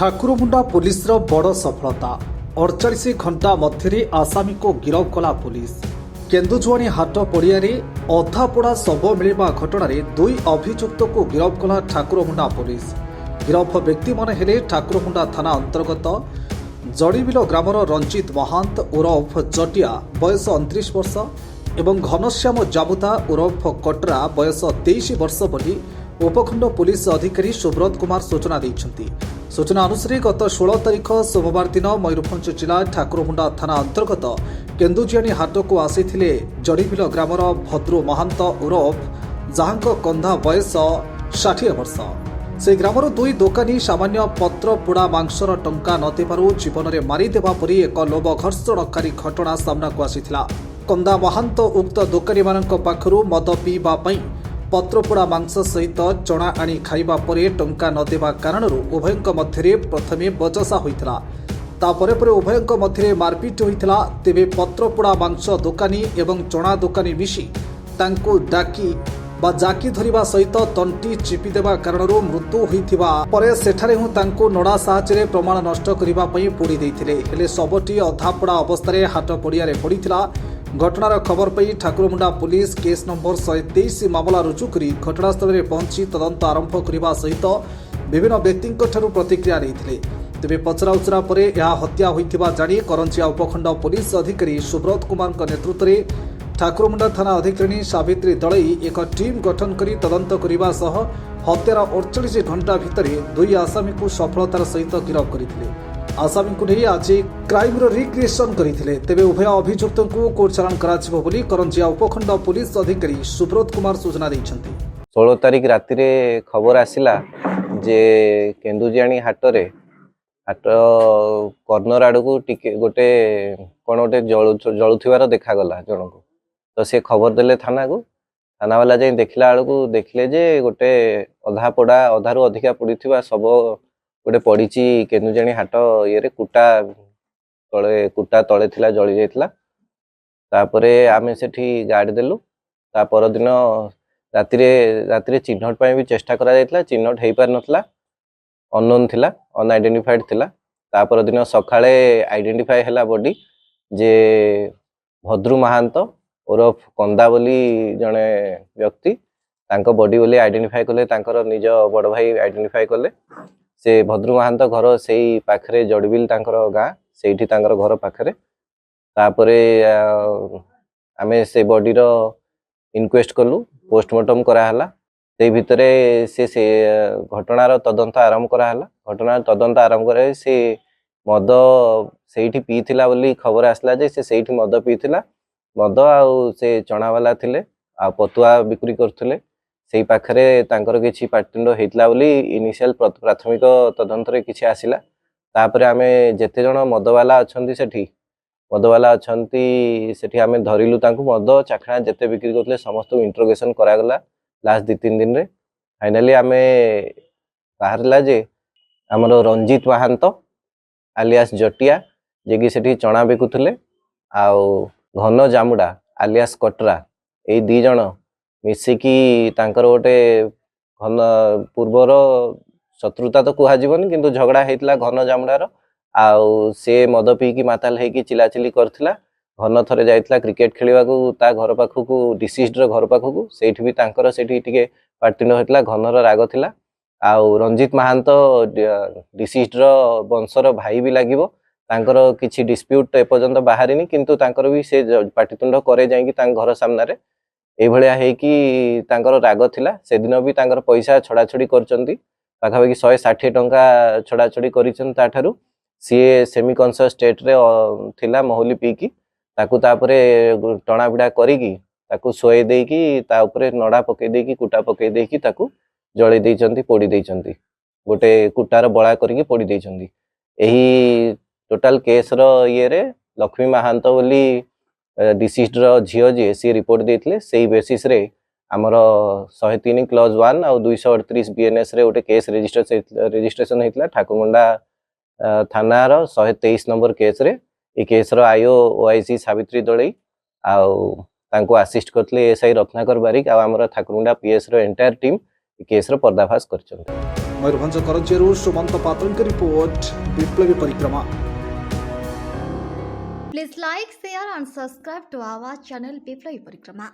ଠାକୁରମୁଣ୍ଡା ପୁଲିସର ବଡ଼ ସଫଳତା 48 ଘଣ୍ଟା ମଧ୍ୟରେ ଆସାମୀ को गिरफ कला पुलिस। केन्दुझुआणी हाट पड़ियारे अधापोड़ा शव मिलवा घटन दुई अभियुक्त को गिरफ कला ठाकुरमुंडा पुलिस। गिरफ व्यक्ति माने हेले ठाकुरमुंडा थाना अंतर्गत जड़ीबिल ग्रामर रंजित महांत उर्फ जटिया बयस 29 वर्ष एवं घनश्याम जामुता उर्फ कटरा बयस 23 वर्ष बोली उपखंड पुलिस अधिकारी सुब्रत कुमार सूचना देइछन्ति। सूचना अनुसार गत 16 तारिख सोमवार दिन मयूरभंज जिला ठाकुरमुंडा थाना अंतर्गत केन्दुझुआणी हाट को आसीथिले जड़ीबिल ग्रामर भद्रु महांत उर्फ जहांक कंधा बयस 60 वर्ष। से ग्रामर दुई दोकानी सामान्य पत्र पोड़ा मांसर टंका नथिबारु जीवन में मारिदेवा परी एक लोभघर्षणकारी घटना सामना को आसीथिला। कंदा महांत उक्त दोकानी मानक पाखरु मद पीवा पई पत्रपोड़ा मांस सहित चना आनी खाइबा परे टंका नदेवा कारणरू उभयंक मध्यरे प्रथमे बचसा होइथिला। तापरे परे उभयंक मध्यरे मारपिट होइथिला। तेबे पत्रपोड़ा मांस दोकानी एवं चना दोकानी मिशी तांको डाकी बा जाकी धरिबा सहित तंटी चिपी देवा कारणरू मृत्यु होइथिबा परे सेठारे हूँ तांको नड़ा साहाय्य प्रमाण नष्ट करिबा पई पोड़ी देइथिले। हेले शवटी अधापोड़ा अवस्था हाट पड़ियारे पड़िथिला। घटनार खबर पाई ठाकुरमुंडा पुलिस केस नंबर 123 मामला रुजु करी घटनास्थल में पहुंची तदंत आरंभ करने सहित विभिन्न व्यक्तियों प्रतिक्रिया नहीं। तेज पचराउचरा पर यह हत्या होइथिबा जानी करंजिया उपखंड पुलिस अधिकारी सुब्रत कुमार नेतृत्व में ठाकुरमुंडा थाना अधिकारी सावित्री दलई एक टीम गठन कर तदंत करने सह हत्यार 48 घंटा भितर दुई आसामी को सफलतार सहित गिरफ करते। आसामी को नहीं आज क्राइम रिक्रिएशन करते। तेबे उभय अभियुक्त को कोर्ट चालान कराजिबो बोली करंजिया उपखंड पुलिस अधिकारी सुब्रत कुमार सूचना देइछन्ति। 16 तारिख राति रे खबर आसिला जे केन्दुझुआणी हाटरे हाट कर्नर आड़ को टिके गोटे कौन गोटे जलुथिबार देखा जनक तो सी खबर देले थाना को। थाना वाला जाई देखला बेलू देखले जे गोटे अधा पोड़ा अधारू अधिका पड़ीथिबा सब गोटे पड़ी केन्दुझुआणी हाट ये कुटा तले थिला जली जाइथिला। तापरे आमे सेठी गाड़ी देलु। ता परदिन रातिरे चिन्हट पाई भी चेष्टा करा जाइथिला। चिन्हट हेई पार नथला, अननोन थिला, अनआइडेंटिफाइड थिला। ता परदिन सखाळे आइडेंटिफाई हैला बॉडी जे भद्रु महांत उर्फ कंदा बोली जने व्यक्ति तांको बॉडी बोली आइडेंटिफाई कले। तांकर निज बड़ भाई आइडेंटिफाई कले। से भद्रु महांत घर से पाखरे जड़बिल तांकर गाँ से घर पाखरे। तापरे आमे से बॉडी रो इनक्वेस्ट कलु, पोस्टमार्टम कराला। से भितरे से घटनार तदंत आरंभ कराला। घटनार तदंत आरंभ करे से मद सेठी पीथिला बोली खबर आसला जे से सेठी मद पीथिला। मद आउ से चना वाला थिले आ पतुआ बिक्री करथिले। से पाखरे तांकर किछि पाटिंड हेतला बोली इनिशियल प्राथमिक तदंत रे किछि आसिला। तापरे आमे जेते जण मदवाला अछंती सेठी आमे धरिलु। तांकु मद चाखणा जेते बिक्री करथिले समस्त इंट्रोगेशन करागला लास्ट 2-3 दिन रे। फाइनली आमे बाहरला जे हमरो रंजित महांत आलियास जटिया जे कि सेठी चना बिकुथिले आउ घन जामुडा आलियास कटरा ए दी जण मिसिकी तांकर गोटे घन पूर्वर शत्रुता तो कहजीवन किंतु झगड़ा होता घन जामुडार। आउ से मद पीकी माताल होगी चिलाचिली करथिला। घन थरे जाइथिला क्रिकेट खेलिबा को ता घर पाखकू डिसीज्ड घर पाखकू सेठी भी तांकर सेठी टिके पार्टिंड होइतला। घनर राग थिला। आउ रंजित महांत डिसीज्ड वंशर भाई भी लागिबो। तांकर किछि डिस्प्यूट एपर्यंत बाहरिनी किंतु तांकर भी से पाटितुंड करे जाइकी तांग घर सामना रे ए भलिया हे कि तांकर राग थिला। से दिन भी तांकर पैसा छड़ाछड़ी करचंती पाखापाखि 160 टंका छड़ाछड़ी करिचन। ताठारु सी सेमी कॉन्शियस स्टेट रे थिला महुली पीकी ताकू तापरे टणा बिड़ा करिकी ताकू सोए देकी ता ऊपर नड़ा पके देकी कुटा पके देकी ताकू जळै देइचंती पोड़ी देइचंती। गोटे कुटार बळा करिकी पोड़ी देइचंती। एही टोटल केस रो ये रे लक्ष्मी महांत बोली डिसीज्ड रो झियो जे सी रिपोर्ट देथिले। सेही बेसिस रे हमर 103 क्लॉज 1 और 238 बीएनएस रे गोटे केस रजिस्ट्रेशन हेतला ठाकुरमुंडा थाना रो 123 नंबर केस रे। ए केस रो आईओ ओआईसी सावित्री दलई आउ तांको असिस्ट करथले एसआई रत्नाकर बारिक आ हमर ठाकुरमुंडा पीएस रो एंटायर टीम ଏ କେସ୍ର ପର୍ଦ୍ଦାଫାଶ କରିଛନ୍ତି। ମୟୂରଭଞ୍ଜ କରଞ୍ଜିଆରୁ ସୁମନ୍ତ ପାତ୍ରଙ୍କ ରିପୋର୍ଟ, ବିପ୍ଳବୀ ପରିକ୍ରମା। Please like, share and subscribe to our channel Biplay Parikrama.